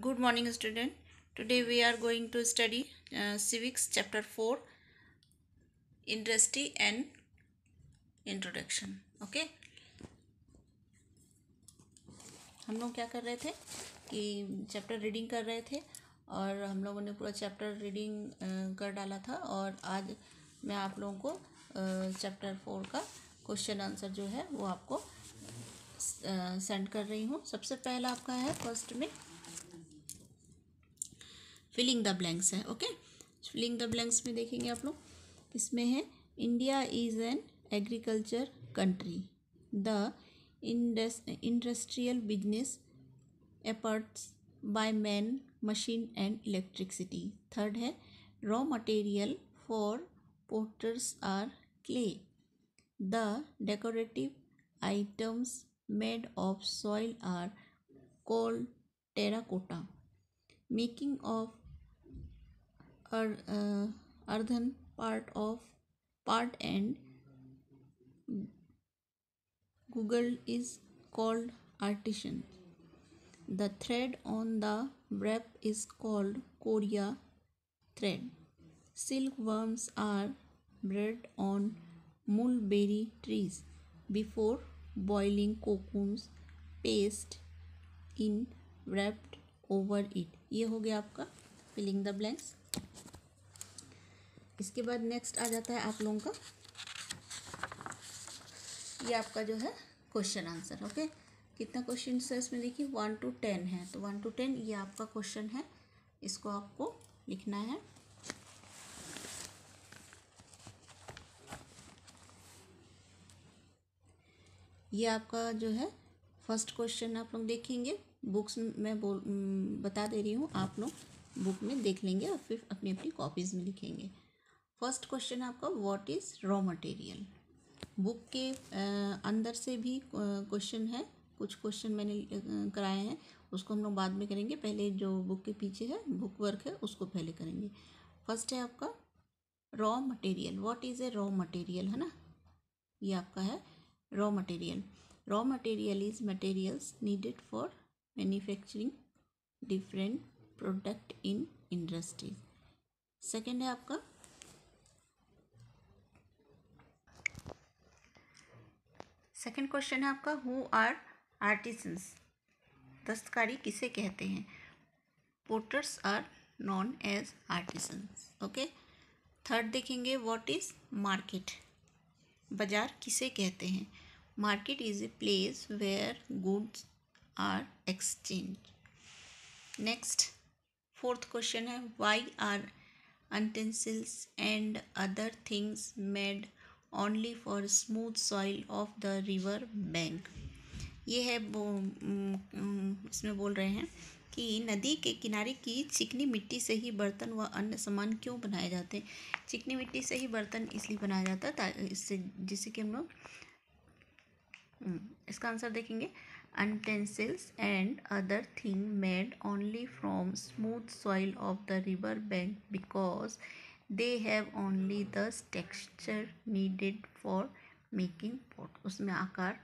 Good morning, student. Today we are going to study Civics Chapter 4, Industry and Introduction. Okay. हम लोग क्या कर रहे थे कि चैप्टर रीडिंग कर रहे थे और हम लोगों ने पूरा चैप्टर रीडिंग कर डाला था और आज मैं आप लोगों को चैप्टर 4 का क्वेश्चन आंसर जो है वो आपको सेंड कर रही हूँ। सबसे पहला आपका है फर्स्ट में फिलिंग द ब्लैंक्स है। ओके, फिलिंग द ब्लैंक्स में देखेंगे आप लोग, इसमें है India is an agriculture country, the industrial business efforts by man machine and electricity. Third है raw material for potters are clay, the decorative items made of soil are called terracotta, making of earthen part and Google is called artisan. The thread on the wrap is called Korea thread. Silkworms are bred on mulberry trees before boiling cocoons paste in wrapped over it. ये हो गया आपका filling the blanks. इसके बाद next आ जाता है आप लोगों का ये आपका जो है क्वेश्चन आंसर। ओके, कितना क्वेश्चन है इसमें देखिए 1 to 10 है, तो 1 to 10 ये आपका क्वेश्चन है, इसको आपको लिखना है। ये आपका जो है फर्स्ट क्वेश्चन आप लोग देखेंगे, बुक्स में बता दे रही हूँ, आप लोग बुक में देख लेंगे और फिर अपनी अपनी कॉपीज़ में लिखेंगे। फर्स्ट क्वेश्चन आपका what is raw material. Book के अंदर से भी क्वेश्चन है, कुछ क्वेश्चन मैंने कराए हैं, उसको हम लोग बाद में करेंगे, पहले जो बुक के पीछे है बुक वर्क है उसको पहले करेंगे। फर्स्ट है आपका raw material, what is a raw material, है ना, ये आपका है raw material. Raw material is materials needed for manufacturing different product in industry. Second है आपका सेकेंड क्वेश्चन है आपका हु आर आर्टिसंस, दस्तकारी किसे कहते हैं। Potters are known as artisans. Okay, third देखेंगे व्हाट इज मार्केट, बाजार किसे कहते हैं। Market is a place where goods are exchange. Next fourth question है why are utensils and other things made only for smooth soil of the river bank। ये है इसमें बोल रहे हैं कि नदी के किनारे की चिकनी मिट्टी से ही बर्तन व अन्य सामान क्यों बनाए जाते हैं। चिकनी मिट्टी से ही बर्तन इसलिए बनाया जाता है इससे जिससे कि हम लोग इसका आंसर देखेंगे utensils and other thing made only from smooth soil of the river bank because they have only the texture needed for making pot। उसमें आकार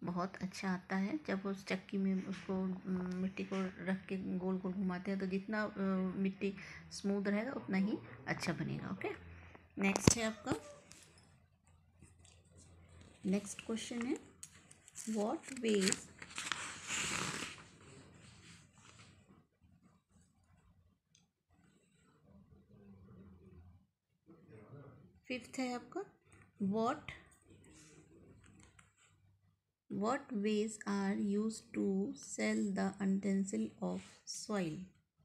बहुत अच्छा आता है, जब उस चक्की में उसको मिट्टी को रख के गोल गोल घुमाते हैं तो जितना मिट्टी स्मूथ रहेगा उतना ही अच्छा बनेगा। ओके, नेक्स्ट है आपका नेक्स्ट क्वेश्चन है what ways फिफ्थ है आपका what ways are used to sell the utensil of soil,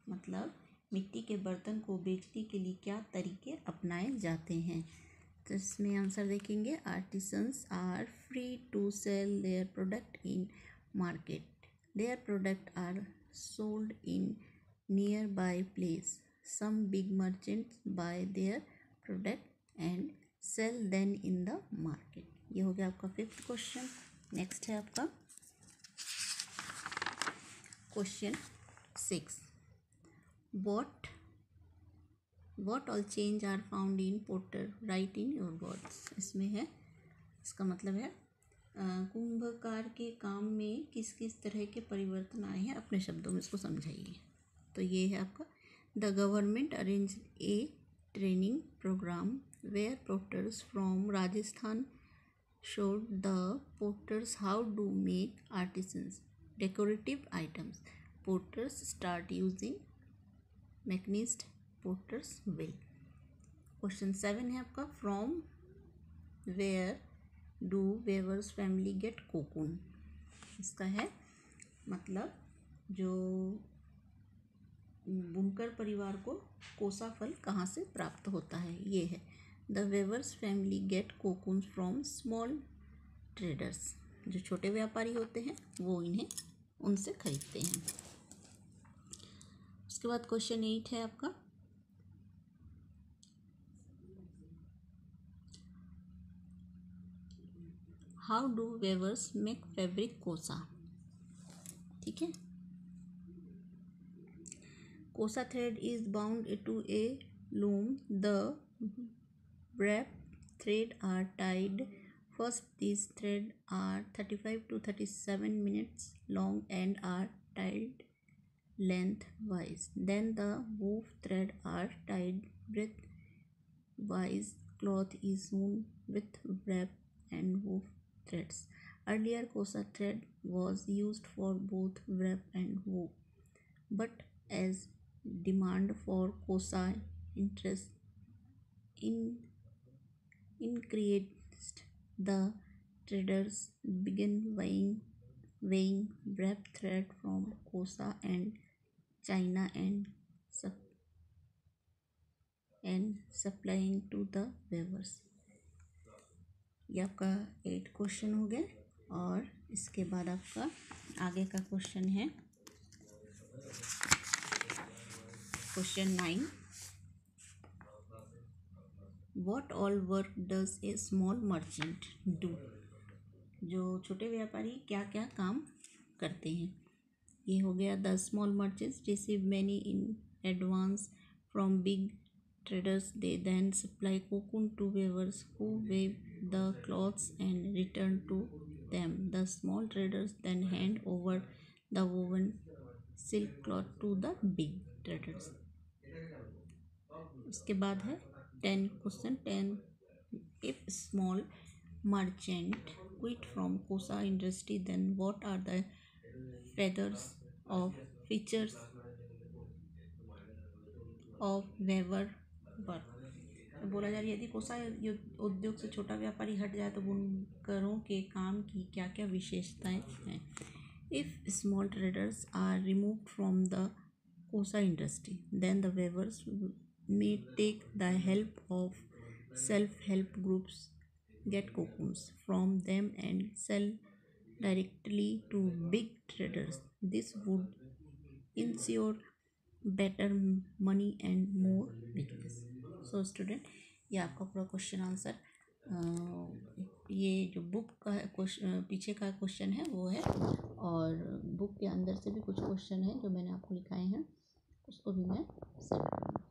मतलब मिट्टी के बर्तन को बेचने के लिए क्या तरीके अपनाए जाते हैं। तो इसमें आंसर देखेंगे artisans are free to sell their product in market, their product are sold in nearby place, some big merchants buy their product and sell then in the market. ये हो गया आपका फिफ्थ क्वेश्चन। नेक्स्ट है आपका question 6 what all change are found in potter, write in your words। इसमें है, इसका मतलब है कुंभकार के काम में किस किस तरह के परिवर्तन आए हैं, अपने शब्दों में इसको समझाइए। तो ये है आपका the government arrange a training programme where porters from Rajasthan showed the porters how to make artisans decorative items. Porters start using mechanized porters wheel. Question 7 है आपका from where do weavers family get cocoon. इसका है मतलब जो बुनकर परिवार को कोसा फल कहाँ से प्राप्त होता है. ये है the weavers family get cocoon from small traders. जो छोटे व्यापारी होते हैं वो इन्हें उनसे खरीदते हैं. उसके बाद क्वेश्चन 8 है आपका how do weavers make fabric kosa. ठीक है. Kosa thread is bound to a loom. The wrap thread are tied. First, these threads are 35 to 37 minutes long and are tied lengthwise. Then the woof thread are tied breadthwise. Cloth is sewn with wrap and woof threads. Earlier, kosa thread was used for both wrap and woof, but as demand for kosa increased, the traders began weighing wrap thread from Kosa and China and supplying to the weavers. ये आपका 8 question हो गए. और इसके बाद आपका आगे का क्वेश्चन है question 9. What all work does a small merchant do? जो छोटे व्यापारी क्या क्या काम करते हैं. ये हो गया the small merchants receive many in advance from big traders. They then supply cocoon to weavers who weave the cloths and return to them. The small traders then hand over the woven silk cloth to the big traders. उसके बाद है 10 question 10. If small merchant quit from Kosa industry, then what are the features of weaver work? तो बोला जा रहा है यदि कोसा उद्योग से छोटा व्यापारी हट जाए तो बुनकरों के काम की क्या क्या विशेषताएं हैं. If small traders are removed from the Kosa industry, then the weavers may take the help of self-help groups, get cocoons from them and sell directly to big traders. This would ensure better money and more business. So student, ये आपका पूरा question answer. ये जो book का पीछे का question है वो है, और बुक के अंदर से भी कुछ क्वेश्चन है जो मैंने आपको लिखाए हैं, उसको भी मैं सेव करूँगा.